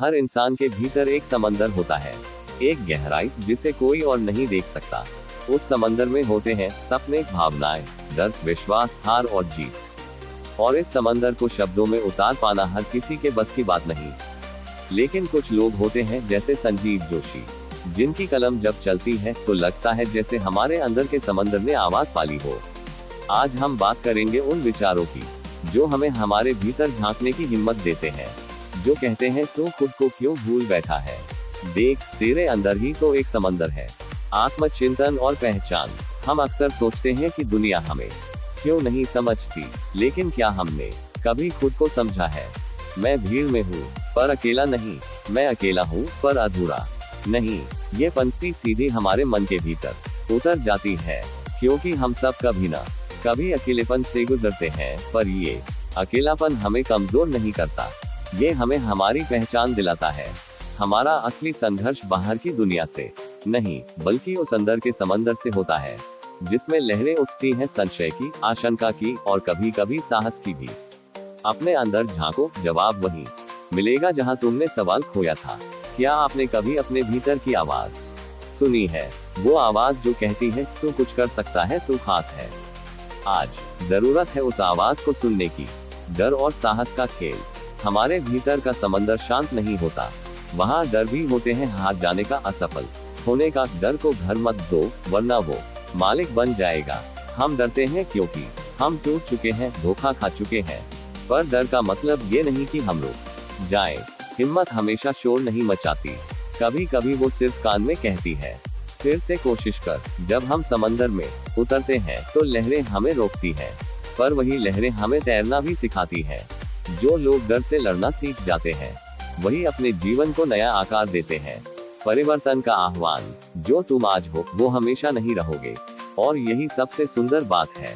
हर इंसान के भीतर एक समंदर होता है, एक गहराई जिसे कोई और नहीं देख सकता। उस समंदर में होते हैं सपने, भावनाएं, डर, विश्वास, हार और जीत। और इस समंदर को शब्दों में उतार पाना हर किसी के बस की बात नहीं। लेकिन कुछ लोग होते हैं जैसे संजीव जोशी, जिनकी कलम जब चलती है तो लगता है जैसे हमारे अंदर के समंदर ने आवाज पाली हो। आज हम बात करेंगे उन विचारों की जो हमें हमारे भीतर झांकने की हिम्मत देते हैं, जो कहते हैं तो खुद को क्यों भूल बैठा है, देख तेरे अंदर ही तो एक समंदर है। आत्मचिंतन और पहचान। हम अक्सर सोचते हैं कि दुनिया हमें क्यों नहीं समझती, लेकिन क्या हमने कभी खुद को समझा है? मैं भीड़ में हूँ पर अकेला नहीं, मैं अकेला हूँ पर अधूरा नहीं। ये पंक्ति सीधी हमारे मन के भीतर उतर जाती है, क्योंकि हम सब कभी ना कभी अकेलेपन से गुजरते हैं, पर ये अकेलापन हमें कमजोर नहीं करता। ये हमें हमारी पहचान दिलाता है। हमारा असली संघर्ष बाहर की दुनिया से नहीं, बल्कि उस अंदर के समंदर से होता है, जिसमें लहरें उठती हैं संशय की, आशंका की और कभी कभी साहस की भी। अपने अंदर झांको, जवाब वही मिलेगा जहां तुमने सवाल खोया था। क्या आपने कभी अपने भीतर की आवाज सुनी है? वो आवाज जो कहती है तू कुछ कर सकता है, तू खास है। आज जरूरत है उस आवाज को सुनने की। डर और साहस का खेल। हमारे भीतर का समंदर शांत नहीं होता, वहाँ डर भी होते हैं। हार जाने का, असफल होने का। डर को घर मत दो, वरना वो मालिक बन जाएगा। हम डरते हैं क्योंकि हम टूट चुके हैं, धोखा खा चुके हैं। पर डर का मतलब ये नहीं कि हम रुक जाएं। हिम्मत हमेशा शोर नहीं मचाती, कभी कभी वो सिर्फ कान में कहती है, फिर से कोशिश कर। जब हम समंदर में उतरते हैं तो लहरें हमें रोकती हैं, पर वही लहरें हमें तैरना भी सिखाती हैं। जो लोग डर से लड़ना सीख जाते हैं, वही अपने जीवन को नया आकार देते हैं। परिवर्तन का आह्वान। जो तुम आज हो वो हमेशा नहीं रहोगे, और यही सबसे सुंदर बात है।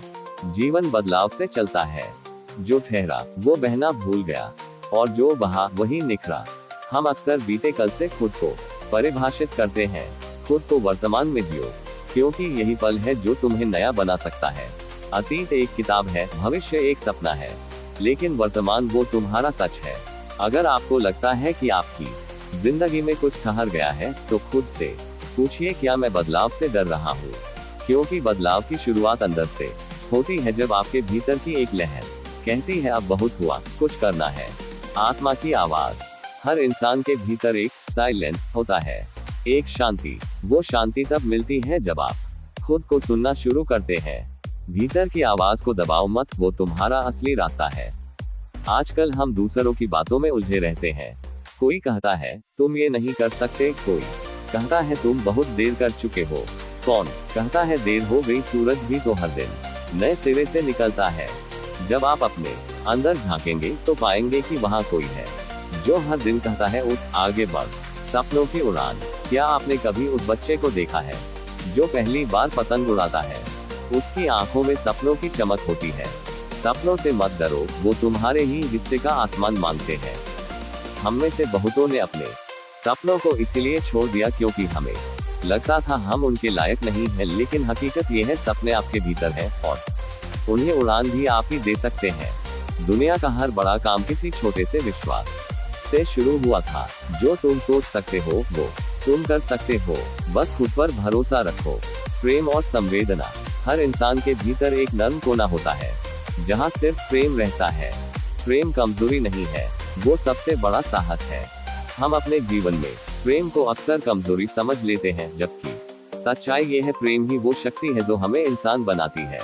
जीवन बदलाव से चलता है। जो ठहरा वो बहना भूल गया, और जो बहा वही निखरा। हम अक्सर बीते कल से खुद को परिभाषित करते हैं। खुद को वर्तमान में जियो, क्योंकि यही पल है जो तुम्हें नया बना सकता है। अतीत एक किताब है, भविष्य एक सपना है, लेकिन वर्तमान वो तुम्हारा सच है। अगर आपको लगता है कि आपकी जिंदगी में कुछ ठहर गया है, तो खुद से पूछिए, क्या मैं बदलाव से डर रहा हूँ? क्योंकि बदलाव की शुरुआत अंदर से होती है, जब आपके भीतर की एक लहर कहती है अब बहुत हुआ, कुछ करना है। आत्मा की आवाज। हर इंसान के भीतर एक साइलेंस होता है, एक शांति। वो शांति तब मिलती है जब आप खुद को सुनना शुरू करते हैं। भीतर की आवाज को दबाओ मत, वो तुम्हारा असली रास्ता है। आजकल हम दूसरों की बातों में उलझे रहते हैं। कोई कहता है तुम ये नहीं कर सकते, कोई कहता है तुम बहुत देर कर चुके हो, कौन कहता है देर हो गई। सूरज भी तो हर दिन नए सिरे से निकलता है। जब आप अपने अंदर झांकेंगे तो पाएंगे कि वहाँ कोई है जो हर दिन कहता है उठ, आगे बढ़, सपनों की उड़ान। क्या आपने कभी उस बच्चे को देखा है जो पहली बार पतंग उड़ाता है? उसकी आंखों में सपनों की चमक होती है। सपनों से मत डरो, वो तुम्हारे ही हिस्से का आसमान मांगते हैं। हम में से बहुतों ने अपने सपनों को इसीलिए छोड़ दिया क्योंकि हमें लगता था हम उनके लायक नहीं हैं, लेकिन हकीकत ये है सपने आपके भीतर हैं, और उन्हें उड़ान भी आप ही दे सकते हैं। दुनिया का हर बड़ा काम किसी छोटे से विश्वास से शुरू हुआ था। जो तुम सोच सकते हो वो तुम कर सकते हो, बस खुद पर भरोसा रखो। प्रेम और संवेदना। हर इंसान के भीतर एक नर्म कोना होता है, जहाँ सिर्फ प्रेम रहता है। प्रेम कमजोरी नहीं है, वो सबसे बड़ा साहस है। हम अपने जीवन में प्रेम को अक्सर कमजोरी समझ लेते हैं, जबकि सच्चाई ये है प्रेम ही वो शक्ति है जो हमें इंसान बनाती है।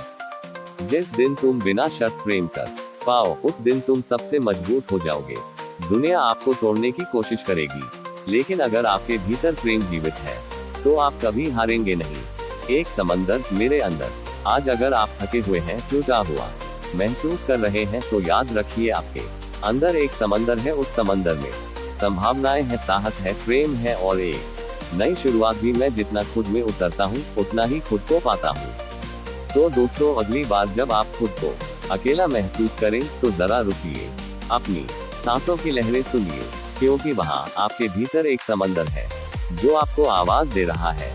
जिस दिन तुम बिना शर्त प्रेम कर पाओ, उस दिन तुम सबसे मजबूत हो जाओगे। दुनिया आपको तोड़ने की कोशिश करेगी, लेकिन अगर आपके भीतर प्रेम जीवित है तो आप कभी हारेंगे नहीं। एक समंदर मेरे अंदर। आज अगर आप थके हुए हैं, टूटा हुआ महसूस कर रहे हैं, तो याद रखिए आपके अंदर एक समंदर है। उस समंदर में संभावनाएं हैं, साहस है, प्रेम है और एक नई शुरुआत भी। मैं जितना खुद में उतरता हूँ उतना ही खुद को पाता हूँ। तो दोस्तों, अगली बार जब आप खुद को अकेला महसूस करें तो जरा रुकिए, अपनी सांसों की लहरें सुनिए, क्योंकि वहाँ आपके भीतर एक समंदर है जो आपको आवाज दे रहा है।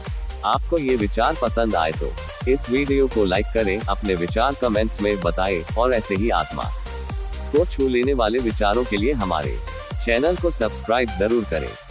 आपको ये विचार पसंद आए तो इस वीडियो को लाइक करें, अपने विचार कमेंट्स में बताएं, और ऐसे ही आत्मा को छू लेने वाले विचारों के लिए हमारे चैनल को सब्सक्राइब जरूर करें।